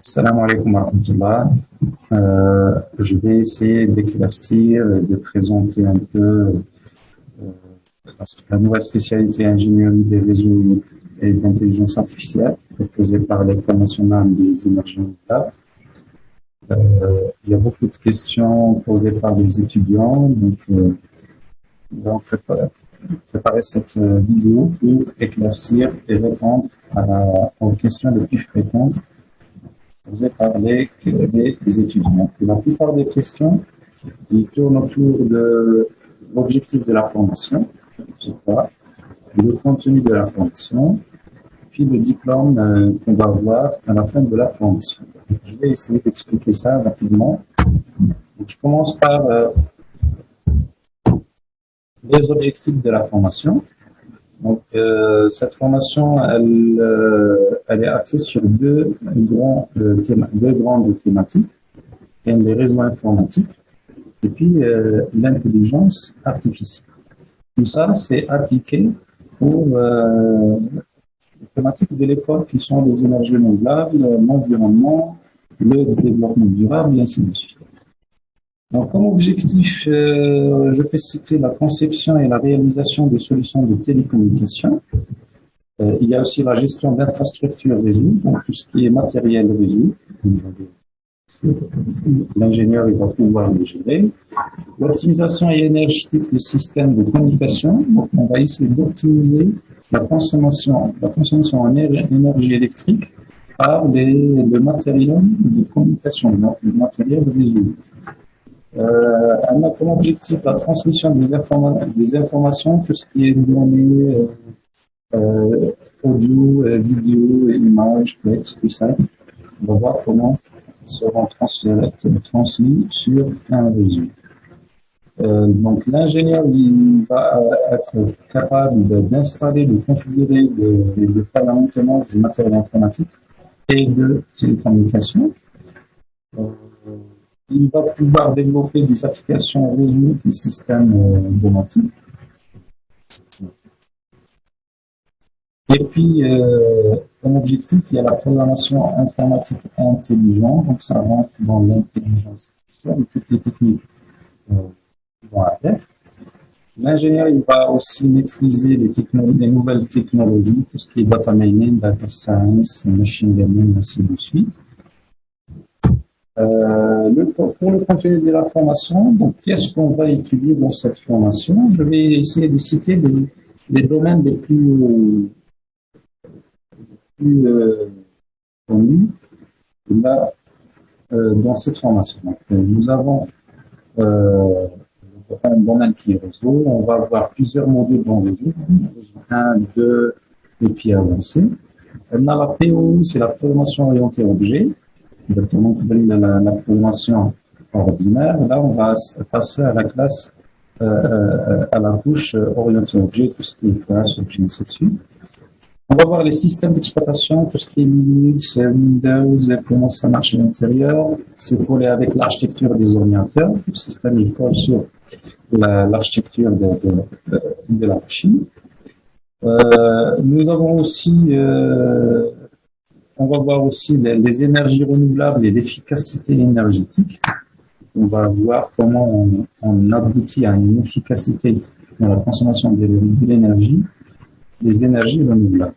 Salam alaikum wa rahmatullah. Je vais essayer d'éclaircir et de présenter un peu la nouvelle spécialité ingénierie des réseaux et d'intelligence artificielle proposée par l'École nationale des énergies renouvelables. Il y a beaucoup de questions posées par les étudiants, donc on va préparer cette vidéo pour éclaircir et répondre aux questions les plus fréquentes posées par les étudiants. Et la plupart des questions, ils tournent autour de l'objectif de la formation, le contenu de la formation, puis le diplôme qu'on va avoir à la fin de la formation. Donc, je vais essayer d'expliquer ça rapidement. Donc, je commence par les objectifs de la formation. Donc, cette formation, elle est axée sur deux grandes thématiques, les réseaux informatiques et puis l'intelligence artificielle. Tout ça, c'est appliqué pour les thématiques de l'école qui sont les énergies renouvelables, l'environnement, le développement durable et ainsi de suite. Donc, comme objectif, je peux citer la conception et la réalisation des solutions de télécommunication. Il y a aussi la gestion d'infrastructures réseau, donc tout ce qui est matériel réseau. L'ingénieur, il va pouvoir le gérer. L'optimisation énergétique des systèmes de communication. Donc, on va essayer d'optimiser la consommation en énergie électrique par le matériel de communication, le matériel réseau. On a comme objectif la transmission des informations, tout ce qui est données, audio, vidéo, images, texte, tout ça. On va voir comment ils seront transmis sur un réseau. Donc l'ingénieur il va être capable d'installer, de configurer, de faire la maintenance du matériel informatique et de télécommunication. Il va pouvoir développer des applications réseau des systèmes automatiques. Et puis, comme objectif, il y a la programmation informatique intelligente, donc ça rentre dans l'intelligence artificielle et toutes les techniques qui vont avec. L'ingénieur, il va aussi maîtriser les nouvelles technologies, tout ce qui est data mining, data science, machine learning, ainsi de suite. Pour le contenu de la formation, donc qu'est-ce qu'on va étudier dans cette formation? Je vais essayer de citer les domaines les plus connus là, dans cette formation. Donc, nous avons un domaine qui est réseau. On va avoir plusieurs modules dans le réseau. Réseau 1, 2 et puis avancé. On a la PO, c'est la programmation orientée objet. Exactement, la programmation ordinaire. Là, on va passer à la classe, à la couche orientée objet, tout ce qui est classe, objet, ainsi de suite. On va voir les systèmes d'exploitation, tout ce qui est Linux, Windows, comment ça marche à l'intérieur. C'est collé avec l'architecture des ordinateurs. Le système il colle sur l'architecture de la machine. Nous avons aussi on va voir aussi les énergies renouvelables et l'efficacité énergétique. On va voir comment on aboutit à une efficacité dans la consommation de l'énergie, des énergies renouvelables.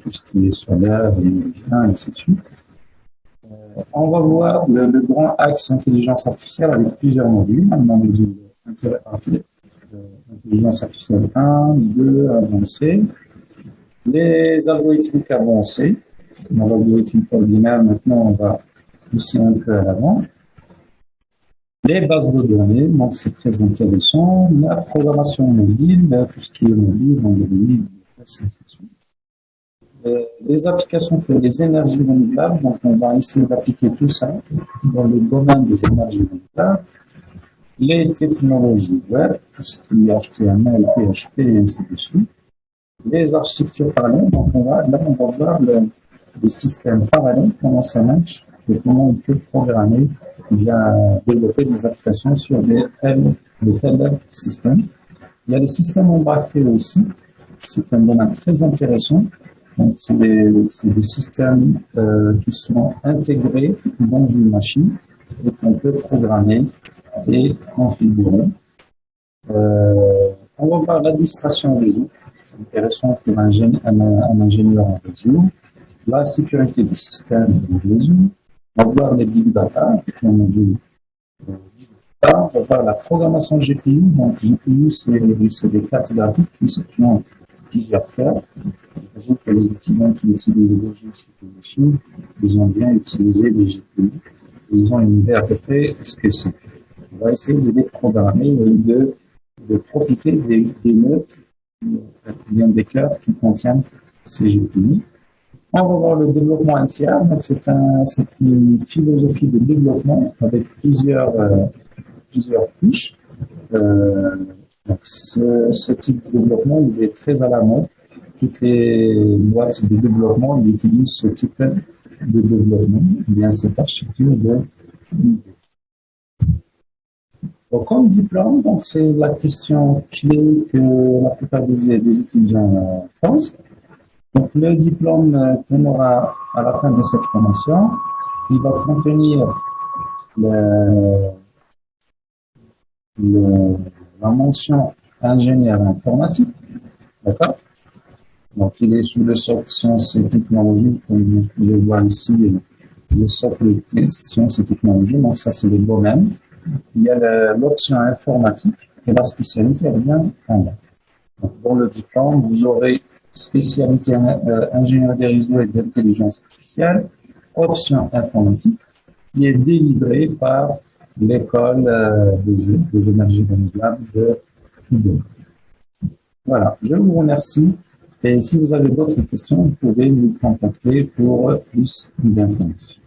Tout ce qui est solaire, éolien, et ainsi de suite. On va voir le grand axe intelligence artificielle avec plusieurs modules. Un module intelligence artificielle 1, 2, avancé. Les algorithmiques avancés. Dans l'algorithme ordinaire, maintenant, on va pousser un peu à l'avant. Les bases de données, donc c'est très intéressant. La programmation mobile, tout ce qui est mobile, Android, ainsi de suite. Les applications pour les énergies renouvelables, donc on va essayer d'appliquer tout ça dans le domaine des énergies renouvelables. Les technologies web, tout ce qui est HTML, PHP, et ainsi de suite. Les architectures parallèles, donc on va voir les systèmes parallèles, comment ça marche et comment on peut programmer, bien développer des applications sur de tels systèmes. Il y a les systèmes embarqués aussi, c'est un domaine très intéressant. Donc, c'est des systèmes qui sont intégrés dans une machine et qu'on peut programmer et configurer. On va voir l'administration réseau. C'est intéressant pour un ingénieur en réseau. La sécurité des systèmes de réseau. On va voir les big data, on va voir la programmation GPU. Donc, GPU, c'est des cartes graphiques qui ont plusieurs cœurs. Par exemple, les étudiants qui utilisent les jeux sur les machines, ils ont bien utilisé les GPU. Ils ont une idée à peu près spécifique. On va essayer de les programmer et de profiter des nœuds, bien des cœurs qui contiennent ces GPU. On va voir le développement entier. Donc, c'est une philosophie de développement avec plusieurs couches. Donc, ce type de développement, il est très à la mode. Toutes les boîtes de développement ils utilisent ce type de développement, bien cette architecture de. Donc, comme diplôme, donc c'est la question clé que la plupart des étudiants posent. Donc, le diplôme qu'on aura à la fin de cette formation, il va contenir la mention ingénieur informatique, d'accord? Donc, il est sous le socle sciences et technologies, comme je vois ici, le socle sciences et technologies. Donc, ça, c'est le domaine. Il y a l'option informatique et la spécialité, elle vient en bas. Donc, dans le diplôme, vous aurez spécialité ingénieur des réseaux et de l'intelligence artificielle, option informatique, qui est délivrée par l'école des énergies renouvelables de Hydro. Voilà, je vous remercie. Et si vous avez d'autres questions, vous pouvez nous contacter pour plus d'informations.